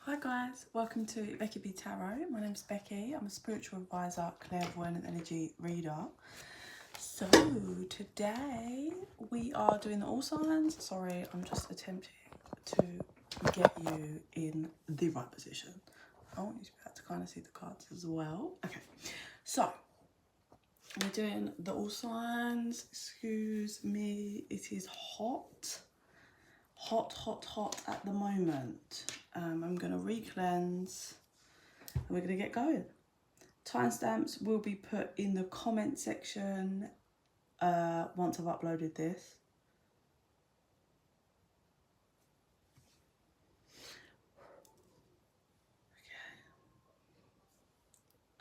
Hi guys, welcome to bekibtarot. My name's Becky. I'm a spiritual advisor, clairvoyant and energy reader. So today we are doing the all signs. Sorry, I'm just attempting to get you in the right position. I want you to be able to kind of see the cards as well. Okay, so we're doing the all signs. Excuse me, it is hot at the moment. I'm going to re-cleanse and we're going to get going. Timestamps will be put in the comment section once I've uploaded this. Okay.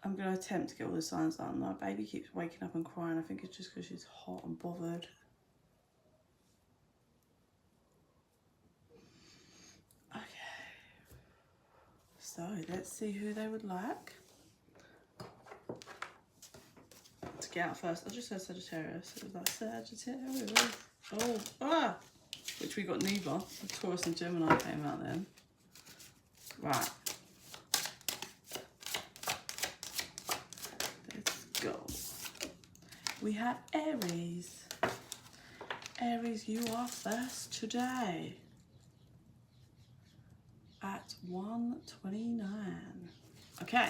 I'm going to attempt to get all the signs done. My baby keeps waking up and crying. I think it's just because she's hot and bothered. So let's see who they would like to get out first. I just said Sagittarius. It was like Sagittarius. Which we got neither. Taurus and Gemini came out then. Right. Let's go. We have Aries. Aries, you are first today. At 1:29. Okay.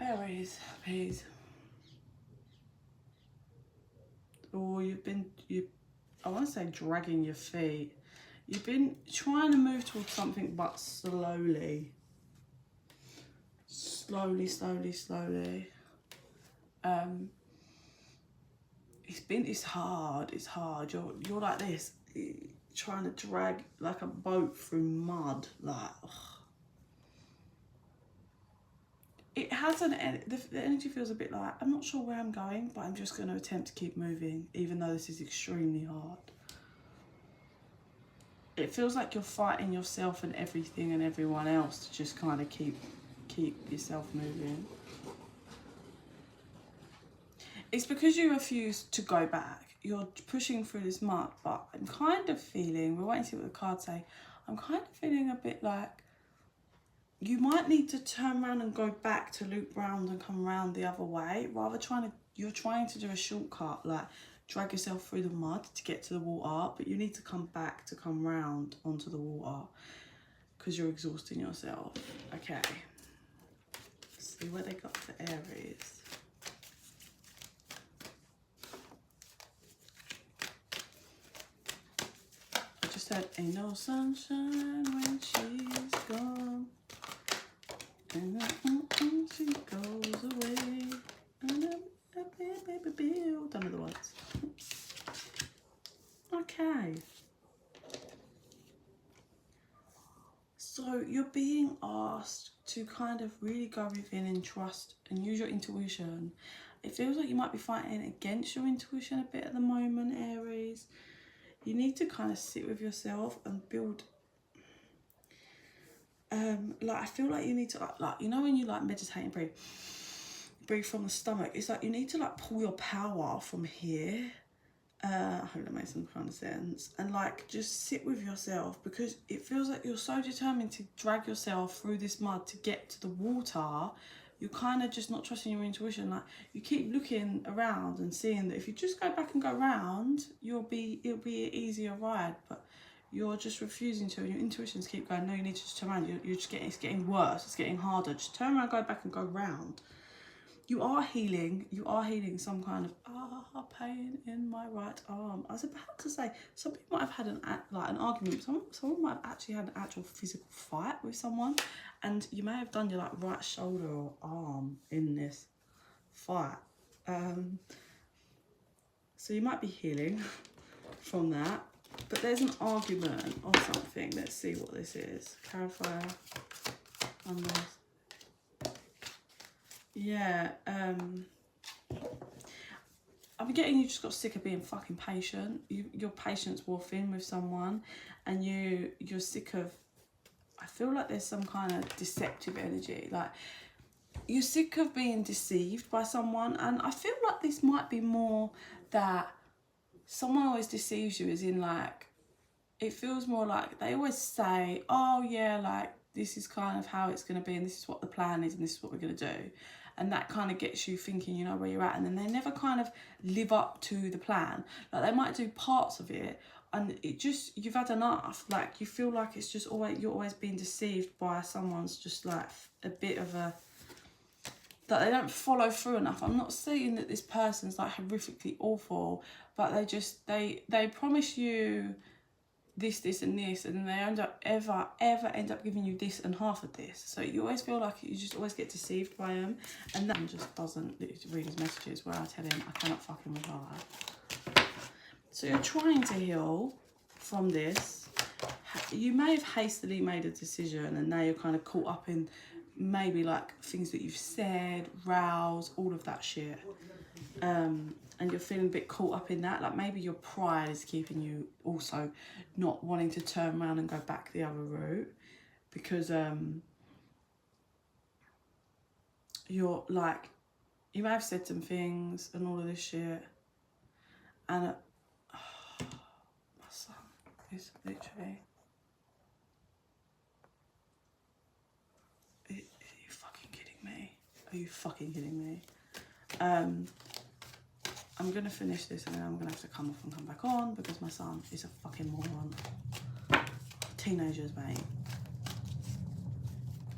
Aries, please. Oh, I want to say dragging your feet. You've been trying to move towards something, but slowly. Slowly. It's hard. You're like this. Trying to drag like a boat through mud, like ugh. It has the energy feels a bit like I'm not sure where I'm going, but I'm just going to attempt to keep moving, even though this is extremely hard. It feels like you're fighting yourself and everything and everyone else to just kind of keep yourself moving. It's because you refuse to go back. You're pushing through this mud, but I'm kind of feeling, we're waiting to see what the cards say, I'm kind of feeling a bit like you might need to turn around and go back to loop round and come round the other way, you're trying to do a shortcut, like drag yourself through the mud to get to the water, but you need to come back to come round onto the water because you're exhausting yourself. Okay, let's see what they got for Aries. Said, ain't no sunshine when she's gone, and she goes away. Done with the words. Okay. So you're being asked to kind of really go within and trust and use your intuition. It feels like you might be fighting against your intuition a bit at the moment, Aries. You need to kind of sit with yourself and build, like I feel like you need to, like you know when you like meditate and breathe from the stomach, it's like you need to like pull your power from here. I hope that makes some kind of sense. And like just sit with yourself, because it feels like you're so determined to drag yourself through this mud to get to the water. You're kind of just not trusting your intuition. Like you keep looking around and seeing that if you just go back and go round, it'll be an easier ride, but you're just refusing to, and your intuitions keep going, no, you need to just turn around. It's getting worse, it's getting harder. Just turn around, go back and go round. You are healing some kind of pain in my right arm. I was about to say, some people might have had an argument. Someone might have actually had an actual physical fight with someone, and you may have done your like right shoulder or arm in this fight. So you might be healing from that, but there's an argument or something. Let's see what this is. Clarifier on this. Yeah, I'm getting you just got sick of being fucking patient. Your patience wore thin with someone, and you're sick of, I feel like there's some kind of deceptive energy. Like you're sick of being deceived by someone, and I feel like this might be more that someone always deceives you, as in like it feels more like they always say, oh yeah, like this is kind of how it's going to be and this is what the plan is and this is what we're going to do. And that kind of gets you thinking, you know, where you're at. And then they never kind of live up to the plan. Like they might do parts of it and it just, you've had enough. Like you feel like it's just always, you're always being deceived by someone's just like a bit of a, that they don't follow through enough. I'm not saying that this person's like horrifically awful, but they just, they promise you this and this, and then they end up ever end up giving you this and half of this. So you always feel like you just always get deceived by them, and that just doesn't read his messages where I tell him I cannot fucking reply. So you're trying to heal from this. You may have hastily made a decision and now you're kind of caught up in maybe like things that you've said, rows, all of that shit. And you're feeling a bit caught up in that. Like maybe your pride is keeping you also not wanting to turn around and go back the other route. Because you're like, you may have said some things and all of this shit. And my son is literally... Are you fucking kidding me? Are you fucking kidding me? I'm going to finish this and then I'm going to have to come off and come back on because my son is a fucking moron. Teenagers, mate.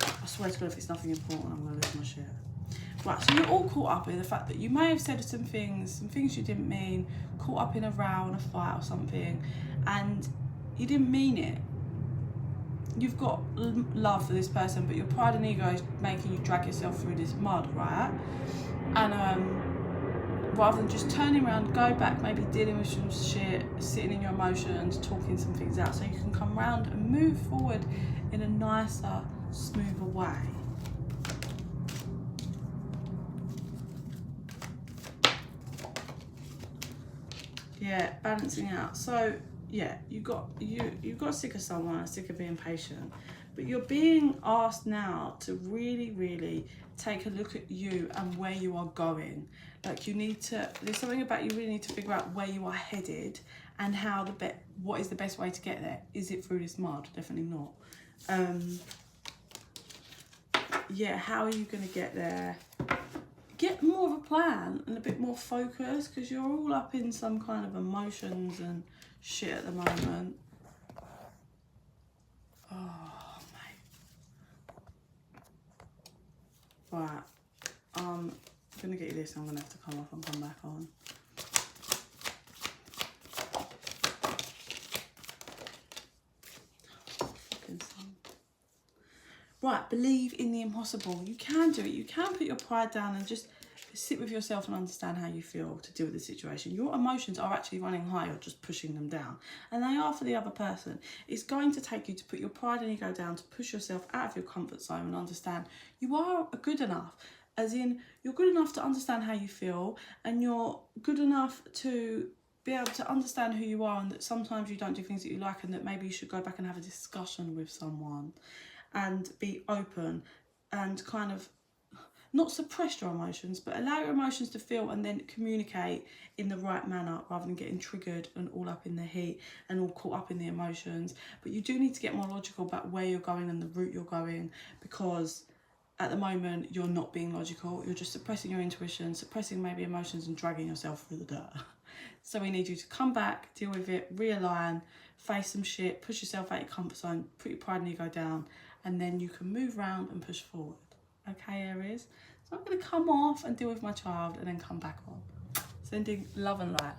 I swear to God, if it's nothing important, I'm going to lose my shit. Right, so you're all caught up in the fact that you may have said some things you didn't mean, caught up in a row and a fight or something, and you didn't mean it. You've got love for this person, but your pride and ego is making you drag yourself through this mud, right? And rather than just turning around, go back, maybe dealing with some shit, sitting in your emotions, talking some things out, so you can come round and move forward in a nicer, smoother way. Yeah, balancing out. So yeah, you've got sick of someone, sick of being patient, but you're being asked now to really take a look at you and where you are going. Like you need to, there's something about you really need to figure out where you are headed and how what is the best way to get there. Is it through this mud? Definitely not. Yeah, how are you going to get there? Get more of a plan and a bit more focus, because you're all up in some kind of emotions and shit at the moment. Oh, mate. Right. I'm going to get you this. I'm going to have to come off and come back on. Fucking sun. Right, believe in the impossible. You can do it. You can put your pride down and just sit with yourself and understand how you feel to deal with the situation. Your emotions are actually running high, you're just pushing them down. And they are for the other person. It's going to take you to put your pride and ego down, to push yourself out of your comfort zone and understand you are good enough. As in, you're good enough to understand how you feel, and you're good enough to be able to understand who you are, and that sometimes you don't do things that you like, and that maybe you should go back and have a discussion with someone and be open and kind of not suppress your emotions, but allow your emotions to feel and then communicate in the right manner rather than getting triggered and all up in the heat and all caught up in the emotions. But you do need to get more logical about where you're going and the route you're going, because at the moment you're not being logical. You're just suppressing your intuition, suppressing maybe emotions and dragging yourself through the dirt. So we need you to come back, deal with it, realign, face some shit, push yourself out your comfort zone, put your pride and ego down, and then you can move around and push forward. Okay, Aries? So I'm going to come off and deal with my child and then come back on. Sending love and light.